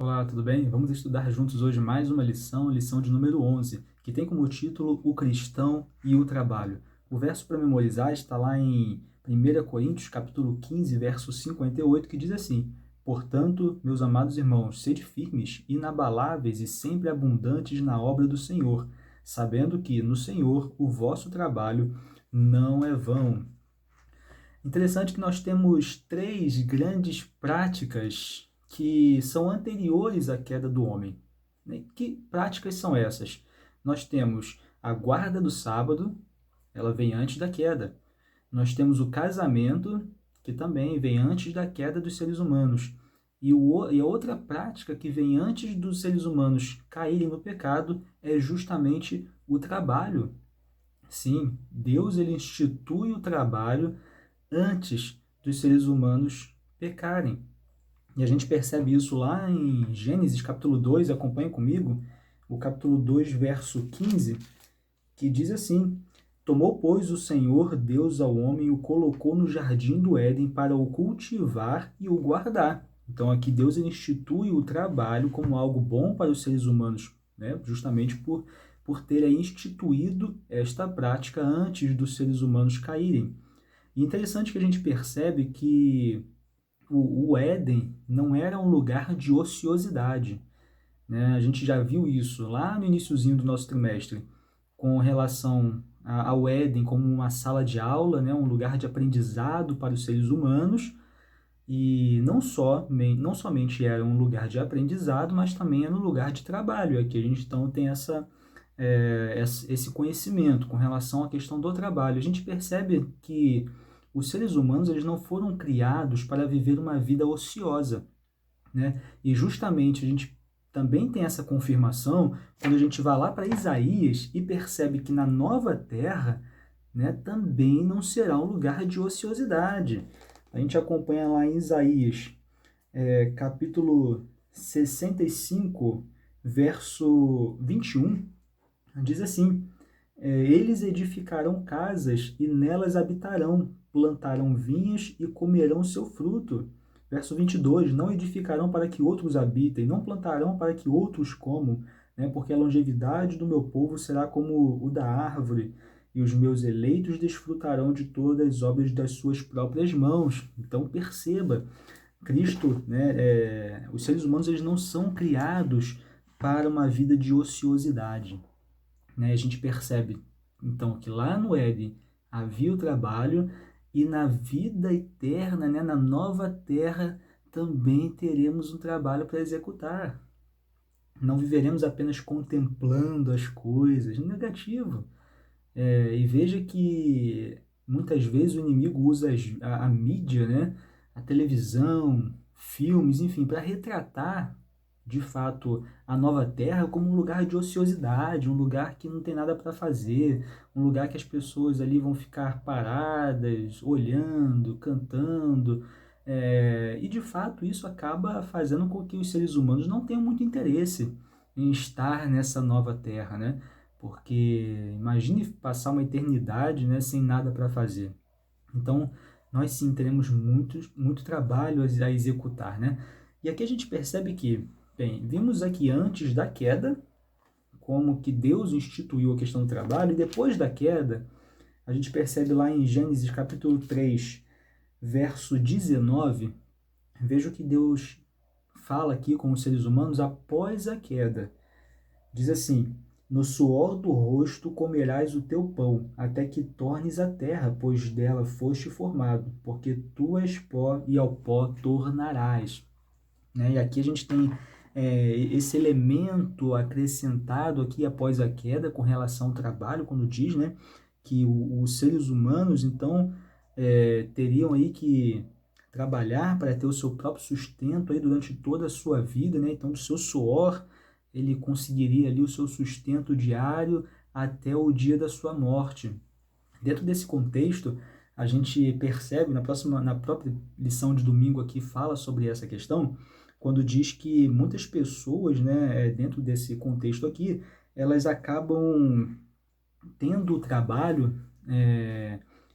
Olá, tudo bem? Vamos estudar juntos hoje mais uma lição, lição de número 11, que tem como título O Cristão e o Trabalho. O verso para memorizar está lá em 1 Coríntios, capítulo 15, verso 58, que diz assim: Portanto, meus amados irmãos, sede firmes, inabaláveis e sempre abundantes na obra do Senhor, sabendo que no Senhor o vosso trabalho não é vão. Interessante que nós temos três grandes práticas que são anteriores à queda do homem. Né? Que práticas são essas? Nós temos a guarda do sábado, ela vem antes da queda. Nós temos o casamento, que também vem antes da queda dos seres humanos. E a outra prática que vem antes dos seres humanos caírem no pecado é justamente o trabalho. Sim, Deus ele institui o trabalho antes dos seres humanos pecarem. E a gente percebe isso lá em Gênesis capítulo 2, acompanha comigo, o capítulo 2, verso 15, que diz assim: Tomou, pois, o Senhor Deus ao homem e o colocou no jardim do Éden para o cultivar e o guardar. Então aqui Deus ele institui o trabalho como algo bom para os seres humanos, né? Justamente por ter instituído esta prática antes dos seres humanos caírem. E interessante que a gente percebe que o Éden não era um lugar de ociosidade, né? A gente já viu isso lá no iniciozinho do nosso trimestre, com relação ao Éden como uma sala de aula, né? Um lugar de aprendizado para os seres humanos, e não somente era um lugar de aprendizado, mas também era um lugar de trabalho. Aqui a gente então tem esse conhecimento com relação à questão do trabalho. A gente percebe que os seres humanos eles não foram criados para viver uma vida ociosa, né? E justamente a gente também tem essa confirmação quando a gente vai lá para Isaías e percebe que na nova terra, né, também não será um lugar de ociosidade. A gente acompanha lá em Isaías, capítulo 65, verso 21, diz assim: Eles edificarão casas e nelas habitarão, plantarão vinhas e comerão seu fruto. Verso 22, não edificarão para que outros habitem, não plantarão para que outros comam, né? Porque a longevidade do meu povo será como o da árvore, e os meus eleitos desfrutarão de todas as obras das suas próprias mãos. Então perceba, Cristo, né, os seres humanos eles não são criados para uma vida de ociosidade, né? A gente percebe, então, que lá no Éden havia o trabalho e na vida eterna, né, na nova terra, também teremos um trabalho para executar. Não viveremos apenas contemplando as coisas, negativo. E veja que muitas vezes o inimigo usa a mídia, né, a televisão, filmes, enfim, para retratar de fato a nova terra como um lugar de ociosidade, um lugar que não tem nada para fazer, um lugar que as pessoas ali vão ficar paradas, olhando, cantando, e de fato isso acaba fazendo com que os seres humanos não tenham muito interesse em estar nessa nova terra, né? Porque imagine passar uma eternidade, né, sem nada para fazer. Então, nós sim teremos muito trabalho a executar, né? E aqui a gente percebe que, bem, vimos aqui antes da queda, como que Deus instituiu a questão do trabalho, e depois da queda, a gente percebe lá em Gênesis capítulo 3, verso 19, veja o que Deus fala aqui com os seres humanos após a queda. Diz assim: No suor do rosto comerás o teu pão, até que tornes a terra, pois dela foste formado, porque tu és pó e ao pó tornarás. Né? E aqui a gente tem esse elemento acrescentado aqui após a queda com relação ao trabalho, quando diz, né, que os seres humanos, então, teriam aí que trabalhar para ter o seu próprio sustento aí durante toda a sua vida, né? Então, do seu suor, ele conseguiria ali o seu sustento diário até o dia da sua morte. Dentro desse contexto, a gente percebe, na própria lição de domingo aqui fala sobre essa questão, quando diz que muitas pessoas, né, dentro desse contexto aqui, elas acabam tendo o trabalho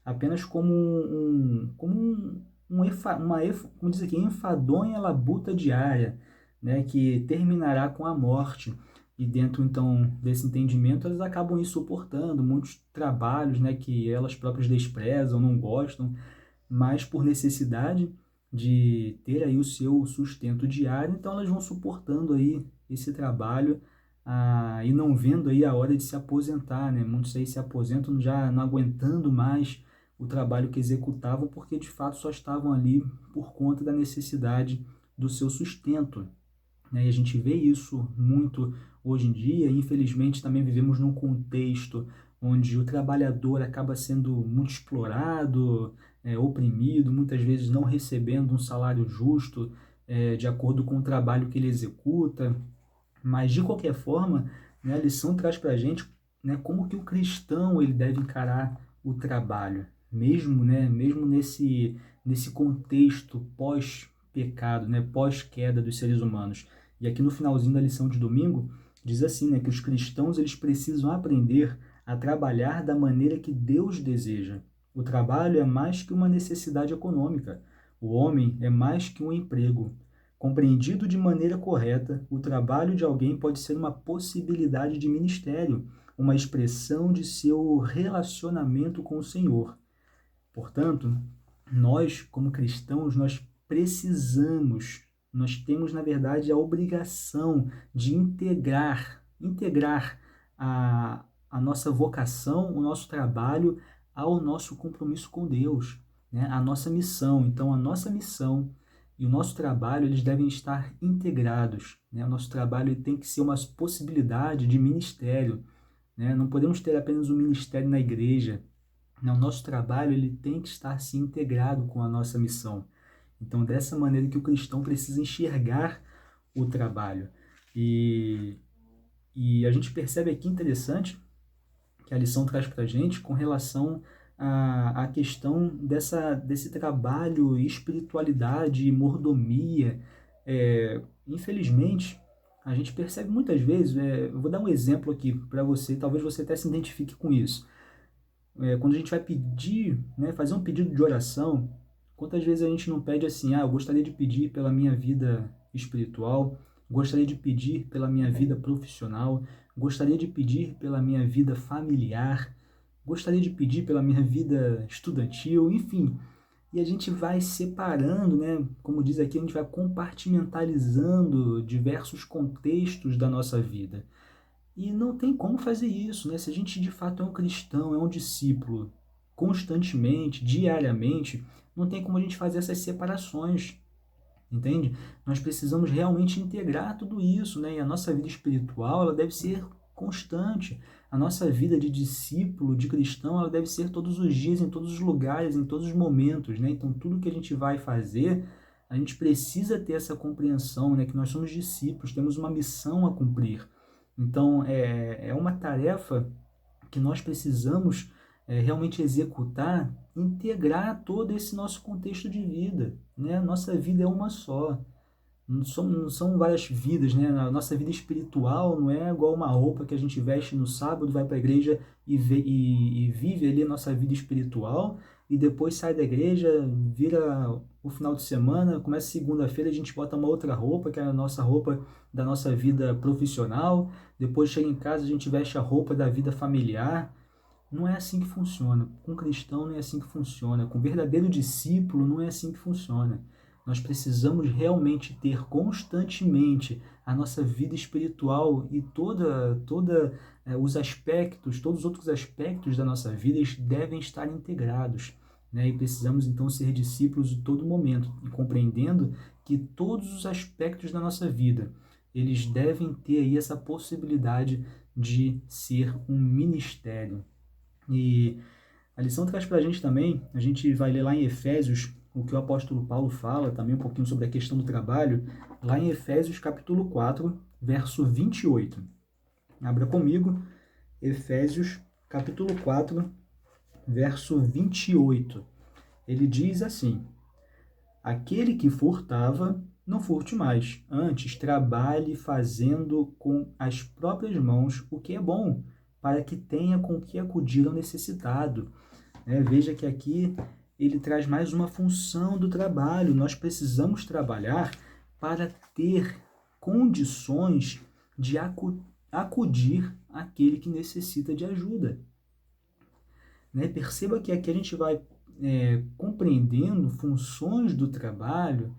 apenas como como diz aqui, enfadonha labuta diária, né, que terminará com a morte. E dentro, então, desse entendimento, elas acabam aí suportando muitos trabalhos, né, que elas próprias desprezam, não gostam, mas por necessidade de ter aí o seu sustento diário, então elas vão suportando aí esse trabalho, e não vendo aí a hora de se aposentar, né? Muitos aí se aposentam já não aguentando mais o trabalho que executavam, porque de fato só estavam ali por conta da necessidade do seu sustento, né? E a gente vê isso muito hoje em dia. Infelizmente, também vivemos num contexto onde o trabalhador acaba sendo muito explorado, oprimido, muitas vezes não recebendo um salário justo, de acordo com o trabalho que ele executa. Mas, de qualquer forma, né, a lição traz para a gente, né, como que o cristão ele deve encarar o trabalho, mesmo, né, mesmo nesse contexto pós-pecado, né, pós-queda dos seres humanos. E aqui no finalzinho da lição de domingo, diz assim, né, que os cristãos eles precisam aprender a trabalhar da maneira que Deus deseja. O trabalho é mais que uma necessidade econômica. O homem é mais que um emprego. Compreendido de maneira correta, o trabalho de alguém pode ser uma possibilidade de ministério, uma expressão de seu relacionamento com o Senhor. Portanto, nós, como cristãos, nós temos, na verdade, a obrigação de integrar a nossa vocação, o nosso trabalho ao nosso compromisso com Deus, né? A nossa missão. Então, a nossa missão e o nosso trabalho, eles devem estar integrados, né? O nosso trabalho ele tem que ser uma possibilidade de ministério, né? Não podemos ter apenas um ministério na igreja. Não, o nosso trabalho ele tem que estar se integrado com a nossa missão. Então, dessa maneira que o cristão precisa enxergar o trabalho. E, e a gente percebe aqui interessante que a lição traz para a gente com relação à questão desse trabalho, espiritualidade, mordomia. Infelizmente, a gente percebe muitas vezes, eu vou dar um exemplo aqui para você, talvez você até se identifique com isso. Quando a gente vai pedir, né, fazer um pedido de oração, quantas vezes a gente não pede assim, eu gostaria de pedir pela minha vida espiritual, gostaria de pedir pela minha vida profissional, gostaria de pedir pela minha vida familiar, gostaria de pedir pela minha vida estudantil, enfim. E a gente vai separando, né, como diz aqui, a gente vai compartimentalizando diversos contextos da nossa vida. E não tem como fazer isso, né? Se a gente de fato é um cristão, é um discípulo, constantemente, diariamente, não tem como a gente fazer essas separações, entende? Nós precisamos realmente integrar tudo isso, né? E a nossa vida espiritual, ela deve ser constante. A nossa vida de discípulo, de cristão, ela deve ser todos os dias, em todos os lugares, em todos os momentos, né? Então, tudo que a gente vai fazer, a gente precisa ter essa compreensão, né? Que nós somos discípulos, temos uma missão a cumprir. Então, é uma tarefa que nós precisamos realmente executar, integrar todo esse nosso contexto de vida, né? A nossa vida é uma só, não são várias vidas, né? A nossa vida espiritual não é igual uma roupa que a gente veste no sábado, vai para a igreja e vive ali a nossa vida espiritual, e depois sai da igreja, vira o final de semana, começa segunda-feira, a gente bota uma outra roupa, que é a nossa roupa da nossa vida profissional, depois chega em casa, a gente veste a roupa da vida familiar. Não é assim que funciona. Com cristão não é assim que funciona. Com verdadeiro discípulo não é assim que funciona. Nós precisamos realmente ter constantemente a nossa vida espiritual e os aspectos, todos os outros aspectos da nossa vida eles devem estar integrados, né? E precisamos então ser discípulos de todo momento e compreendendo que todos os aspectos da nossa vida eles devem ter aí essa possibilidade de ser um ministério. E a lição traz para a gente também, a gente vai ler lá em Efésios, o que o apóstolo Paulo fala, também um pouquinho sobre a questão do trabalho, lá em Efésios capítulo 4, verso 28. Abra comigo, Efésios capítulo 4, verso 28. Ele diz assim: aquele que furtava, não furte mais, antes trabalhe fazendo com as próprias mãos o que é bom, para que tenha com que acudir ao necessitado. Veja que aqui ele traz mais uma função do trabalho. Nós precisamos trabalhar para ter condições de acudir àquele que necessita de ajuda. Né? Perceba que aqui a gente vai compreendendo funções do trabalho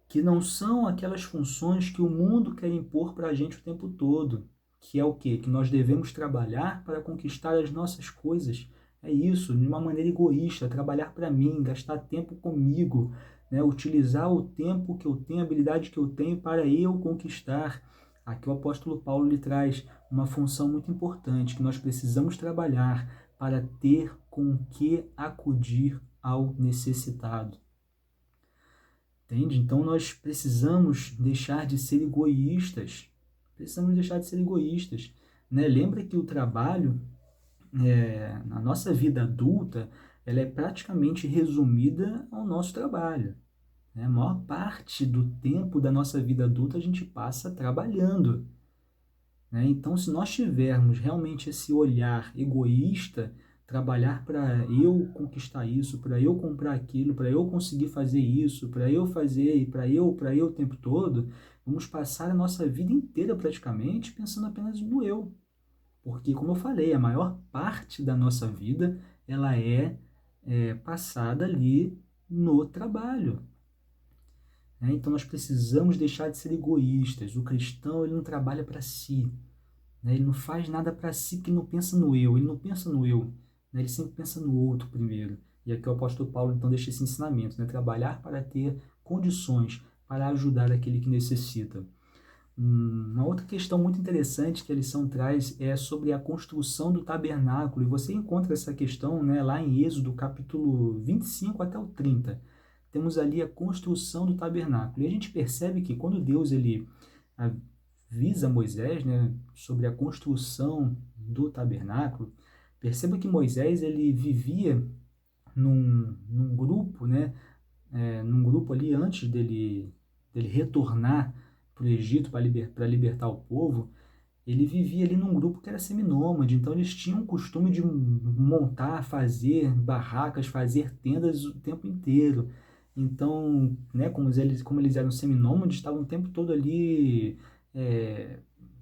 que não são aquelas funções que o mundo quer impor para a gente o tempo todo, que é o quê? Que nós devemos trabalhar para conquistar as nossas coisas. É isso, de uma maneira egoísta, trabalhar para mim, gastar tempo comigo, né? Utilizar o tempo que eu tenho, a habilidade que eu tenho para eu conquistar. Aqui o apóstolo Paulo lhe traz uma função muito importante, que nós precisamos trabalhar para ter com que acudir ao necessitado. Entende? Então nós precisamos deixar de ser egoístas. Precisamos deixar de ser egoístas. Né? Lembra que o trabalho, na nossa vida adulta, ela é praticamente resumida ao nosso trabalho. Né? A maior parte do tempo da nossa vida adulta a gente passa trabalhando. Né? Então, se nós tivermos realmente esse olhar egoísta, trabalhar para eu conquistar isso, para eu comprar aquilo, para eu conseguir fazer isso, para eu fazer e para eu o tempo todo, vamos passar a nossa vida inteira praticamente pensando apenas no eu. Porque, como eu falei, a maior parte da nossa vida ela é passada ali no trabalho. Né? Então, nós precisamos deixar de ser egoístas. O cristão ele não trabalha para si. Né? Ele não faz nada para si que não pensa no eu, ele não pensa no eu, né? Ele sempre pensa no outro primeiro. E aqui o apóstolo Paulo então deixa esse ensinamento, né? Trabalhar para ter condições para ajudar aquele que necessita. Uma outra questão muito interessante que a lição traz é sobre a construção do tabernáculo, e você encontra essa questão, né, lá em Êxodo capítulo 25 até o 30. Temos ali a construção do tabernáculo, e a gente percebe que quando Deus ele avisa Moisés, né, sobre a construção do tabernáculo, perceba que Moisés ele vivia num grupo, né, num grupo ali antes dele retornar para o Egito para libertar o povo. Ele vivia ali num grupo que era seminômade, então eles tinham o costume de montar, fazer barracas, fazer tendas o tempo inteiro. Então, né, como eles eram seminômades, estavam o tempo todo ali é,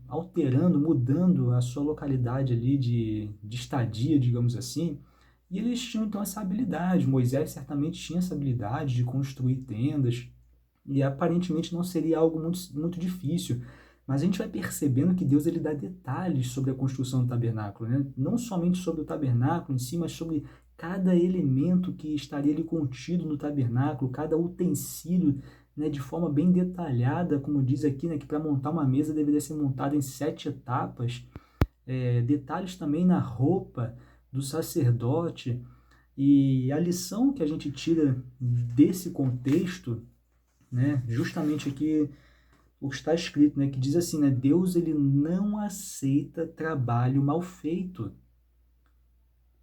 alterando, mudando a sua localidade ali de estadia, digamos assim. E eles tinham então essa habilidade. Moisés certamente tinha essa habilidade de construir tendas, e aparentemente não seria algo muito, muito difícil. Mas a gente vai percebendo que Deus ele dá detalhes sobre a construção do tabernáculo, né? Não somente sobre o tabernáculo em si, mas sobre cada elemento que estaria ali contido no tabernáculo, cada utensílio, né, de forma bem detalhada, como diz aqui, né, que para montar uma mesa deveria ser montada em 7 etapas. Detalhes também na roupa do sacerdote. E a lição que a gente tira desse contexto, né, justamente aqui o que está escrito, né, que diz assim, né, Deus ele não aceita trabalho mal feito.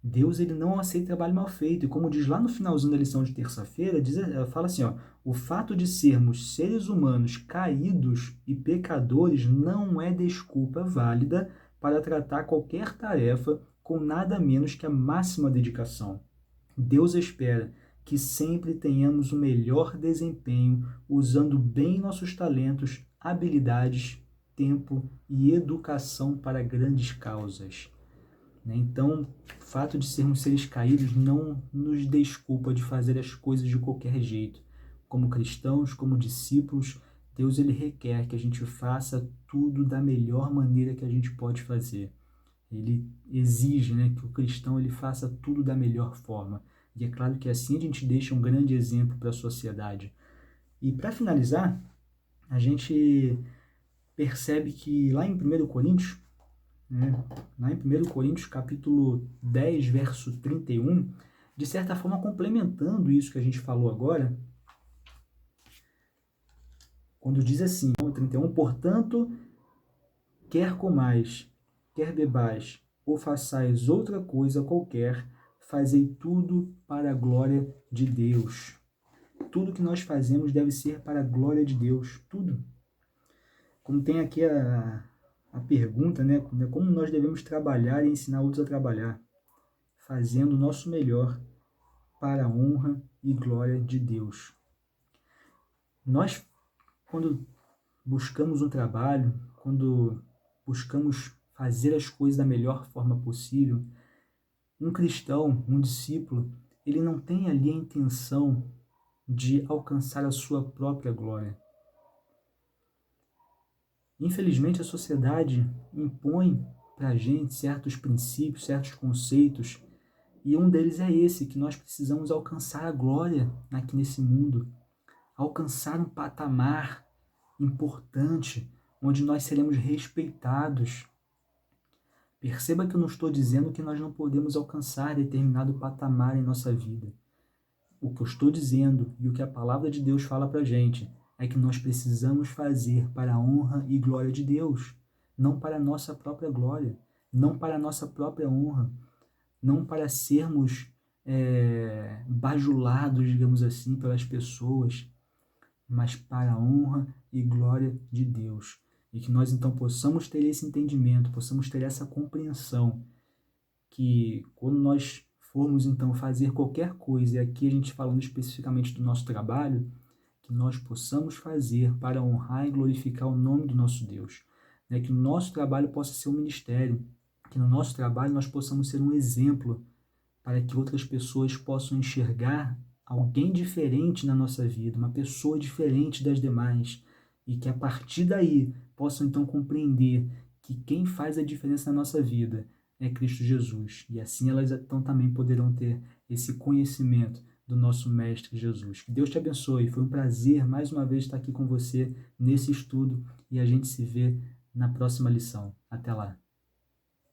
Deus ele não aceita trabalho mal feito. E como diz lá no finalzinho da lição de terça-feira, fala assim, ó, o fato de sermos seres humanos caídos e pecadores não é desculpa válida para tratar qualquer tarefa com nada menos que a máxima dedicação. Deus espera que sempre tenhamos o melhor desempenho usando bem nossos talentos, habilidades, tempo e educação para grandes causas. Então, o fato de sermos seres caídos não nos desculpa de fazer as coisas de qualquer jeito. Como cristãos, como discípulos, Deus ele requer que a gente faça tudo da melhor maneira que a gente pode fazer. Ele exige, né, que o cristão ele faça tudo da melhor forma. E é claro que assim a gente deixa um grande exemplo para a sociedade. E para finalizar, a gente percebe que lá em 1 Coríntios, né, lá em 1 Coríntios capítulo 10, verso 31, de certa forma complementando isso que a gente falou agora, quando diz assim, 31, portanto, quer comais, quer bebais, ou façais outra coisa qualquer, fazei tudo para a glória de Deus. Tudo que nós fazemos deve ser para a glória de Deus, tudo. Como tem aqui a pergunta, né, como nós devemos trabalhar e ensinar outros a trabalhar, fazendo o nosso melhor para a honra e glória de Deus. Nós, quando buscamos um trabalho, quando buscamos fazer as coisas da melhor forma possível, um cristão, um discípulo, ele não tem ali a intenção de alcançar a sua própria glória. Infelizmente, a sociedade impõe para a gente certos princípios, certos conceitos, e um deles é esse, que nós precisamos alcançar a glória aqui nesse mundo, alcançar um patamar importante, onde nós seremos respeitados. Perceba que eu não estou dizendo que nós não podemos alcançar determinado patamar em nossa vida. O que eu estou dizendo e o que a palavra de Deus fala para a gente é que nós precisamos fazer para a honra e glória de Deus, não para a nossa própria glória, não para a nossa própria honra, não para sermos bajulados, digamos assim, pelas pessoas, mas para a honra e glória de Deus. E que nós então possamos ter esse entendimento, possamos ter essa compreensão, que quando nós formos então fazer qualquer coisa, e aqui a gente falando especificamente do nosso trabalho, que nós possamos fazer para honrar e glorificar o nome do nosso Deus. Né? Que o nosso trabalho possa ser um ministério, que no nosso trabalho nós possamos ser um exemplo para que outras pessoas possam enxergar alguém diferente na nossa vida, uma pessoa diferente das demais, e que a partir daí possam então compreender que quem faz a diferença na nossa vida é Cristo Jesus. E assim elas então também poderão ter esse conhecimento do nosso Mestre Jesus. Que Deus te abençoe. Foi um prazer mais uma vez estar aqui com você nesse estudo e a gente se vê na próxima lição. Até lá.